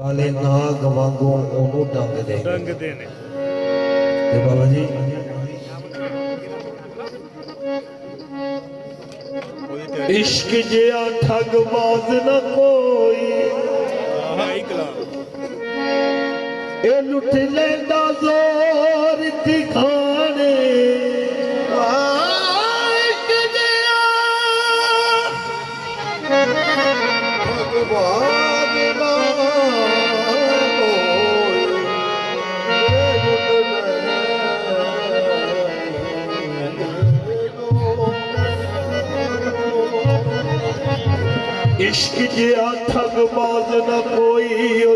काले नाग वांगू ओनू डंग दे ने ते बाबा जी इश्क जिया ठगबाज न कोई ए लुट लेंदा जोर दिखाने इश्क जिया ठगबाज न इश्क जिया ठगबाज न कोई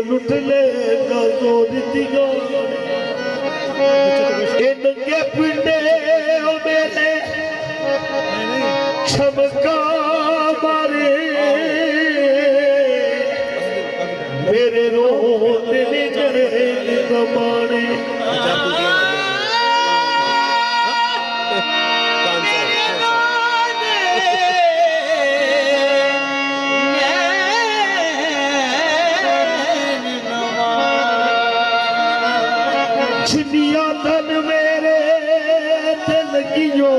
लुट लेगा जोर दिगाने नंगे पिंडे मेरे चमका मारे मेरे रोते गए जमाने छिनिया धन मेरे दिल गियो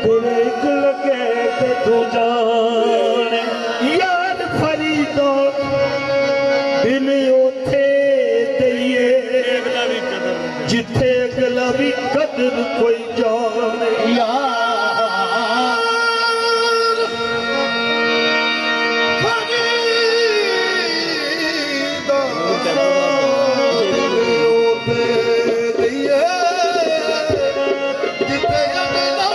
तेरे एक लगे ते तू जाने यार फरीदा दिल उथे दइए जिथे अगला भी कदर कोई जाने यार फरीदा दिल ओथे दइए जिथे अगला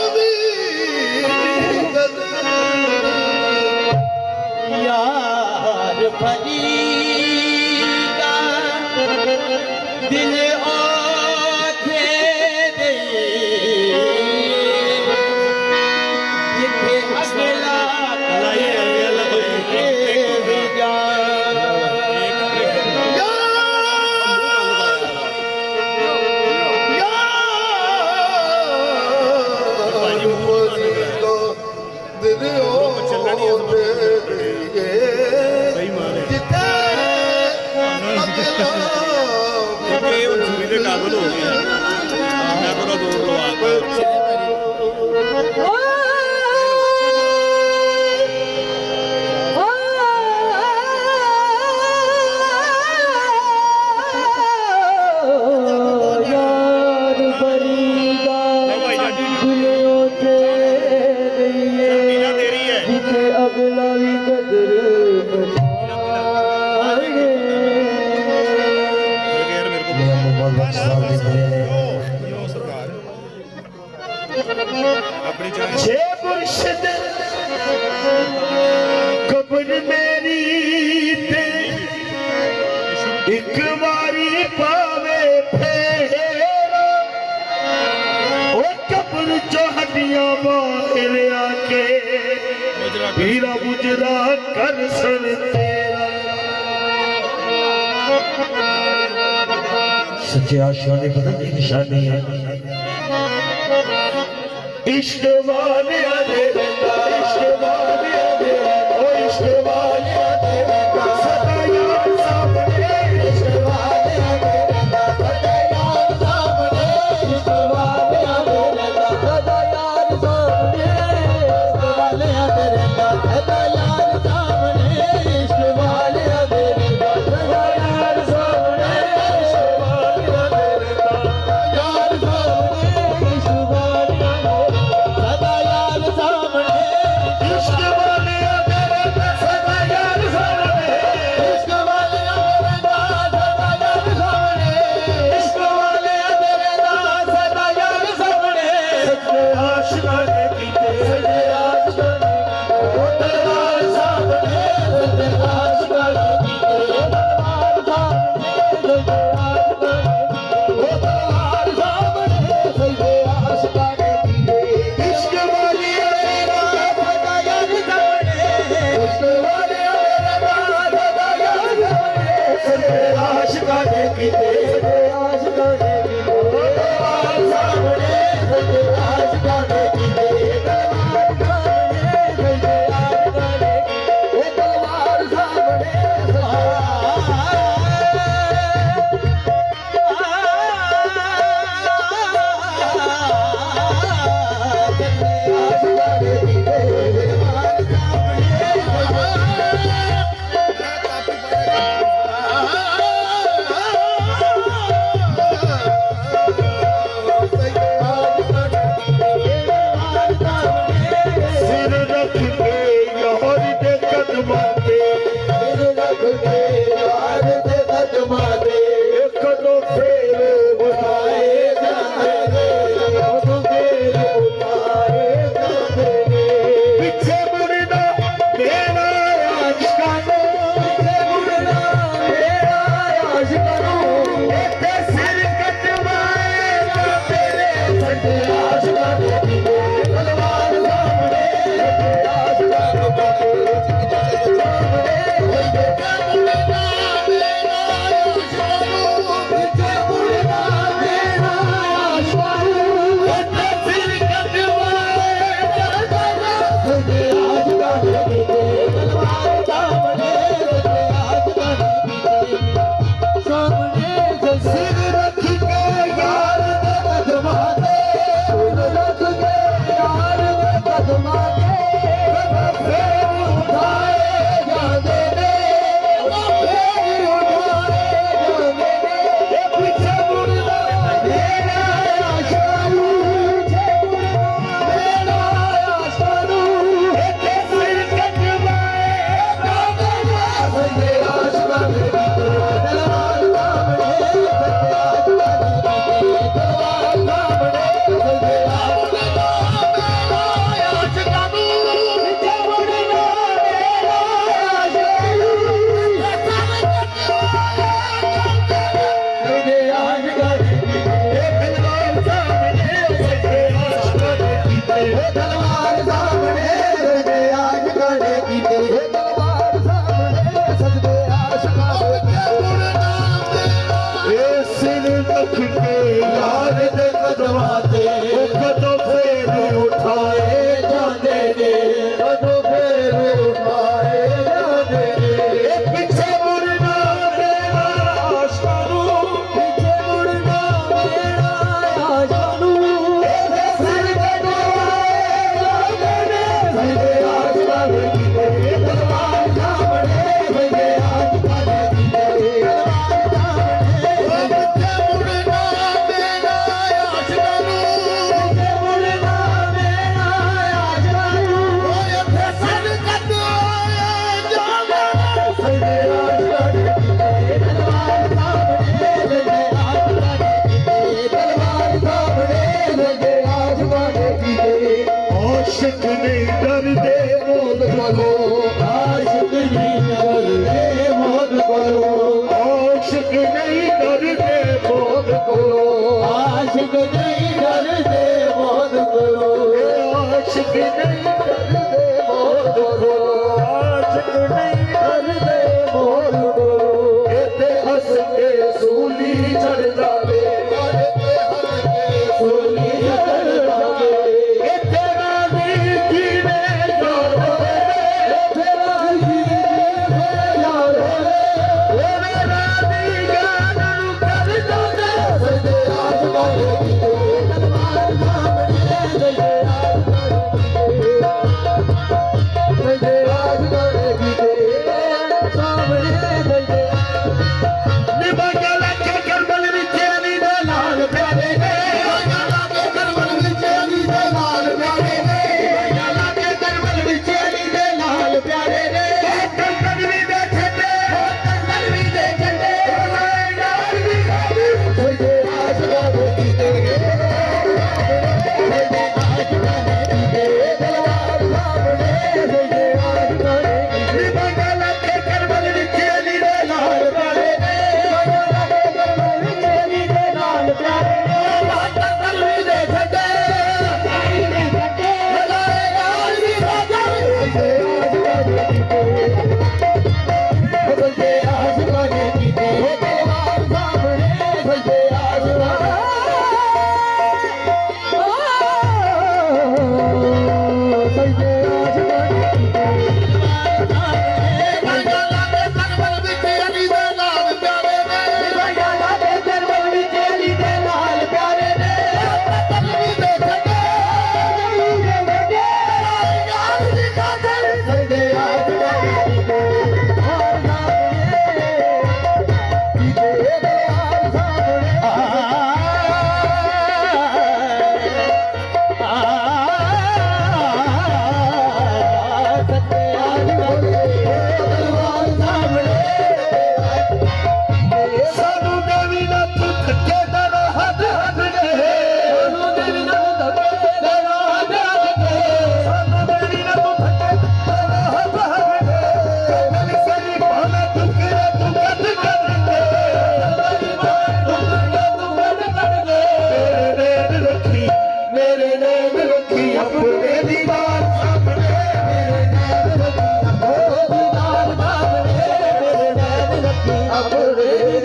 काबुल हो गया मैं को दूर लो यार फरीदा दिल ओथे दइए जिथे अगला भी कदर छे मुर्शिद कब्र मेरी ते एक बारी पावे फेरा ओ कब्र जो हड्डियां बाहर आके हीरा गुजरा कर सन तेरा सच्चे आशिकों की पता नहीं निशानी है इश्क वाले आदे इश्क वाले आदे ओ इश्क वाले आदे सदा यार सामने इश्क वाले आदे सदा यार सामने इश्क वाले आदे सदा यार सामने इश्क वाले आदे सदा यार सामने इश्क वाले आदे सदा यार सामने इश्क वाले आदे यार सामने इश्क वाले रे